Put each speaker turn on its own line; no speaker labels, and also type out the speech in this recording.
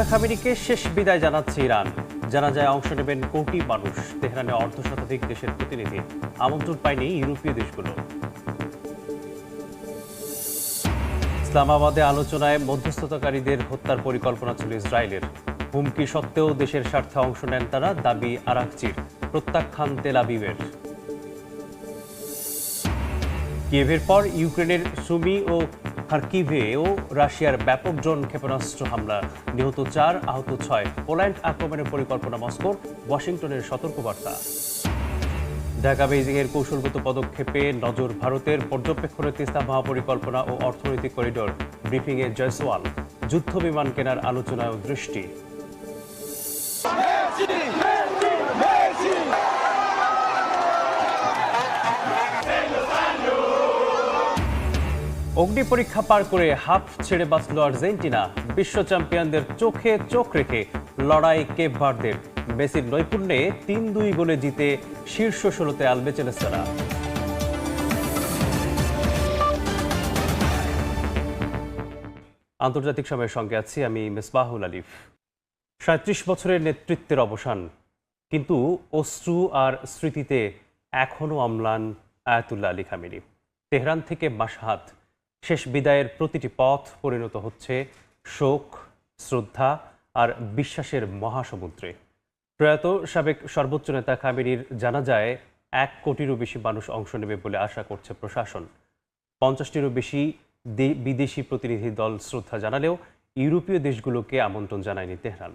Ayatollah খামেনিকে শেষ বিদায় জানাচ্ছে ইরান। জানাজায় অংশ নেবেন কোটি মানুষ। তেহরানে অর্ধশতাধিক দেশের প্রতিনিধি। আমন্ত্রণ পায়নি ইউরোপীয় দেশগুলো। ইসলামাবাদে আলোচনায় মধ্যস্থতাকারীদের হত্যার পরিকল্পনা ছিল ইসরায়েলের। হুমকি সত্ত্বেও দেশের স্বার্থে অংশ নেন তারা, দাবি আরাকচির। প্রত্যাখ্যান তেল আবিবের। কিয়েভের পর ইউক্রেনের সুমি ও খার্কিভেও রাশিয়ার ব্যাপক ড্রোন ক্ষেপণাস্ত্র হামলা, নিহত 4, আহত 6। পোল্যান্ড আক্রমণের পরিকল্পনা মস্কোর, ওয়াশিংটনের সতর্কবার্তা। ঢাকা বেইজিংয়ের কৌশলগত পদক্ষেপে নজর ভারতের, পর্যবেক্ষণে তিস্তা মহাপরিকল্পনা ও অর্থনৈতিক করিডোর। ব্রিফিংয়ে জয়সওয়াল। যুদ্ধ বিমান কেনার আলোচনায় দৃষ্টি। অগ্নি পরীক্ষা পার করে হাফ ছেড়ে বাঁচল আর্জেন্টিনা। বিশ্ব চ্যাম্পিয়নদের চোখে চোখ রেখে লড়াই কেপ ভার্দের। মেসির নৈপুণ্যে 3-2 গোলে জিতে শীর্ষ 16তে আলবেচেলেস্তারা। আন্তর্জাতিক সময়ের সঙ্গে আছি আমি মিসবাহুল আলিফ। 37 বছরের নেতৃত্বের অবসান, কিন্তু অশ্রু আর স্মৃতিতে এখনও অম্লান আয়াতুল্লাহ আলী খামেনি। তেহরান থেকে মাশহাদ, শেষ বিদায়ের প্রতিটি পথ পরিণত হচ্ছে শোক, শ্রদ্ধা আর বিশ্বাসের মহাসমুদ্রে। প্রয়াত সাবেক সর্বোচ্চ নেতা খামেনির জানাজায় 1 কোটিরও বেশি মানুষ অংশ নেবে বলে আশা করছে প্রশাসন। 50টিরও বেশি বিদেশি প্রতিনিধি দল শ্রদ্ধা জানালেও ইউরোপীয় দেশগুলোকে আমন্ত্রণ জানায়নি তেহরান।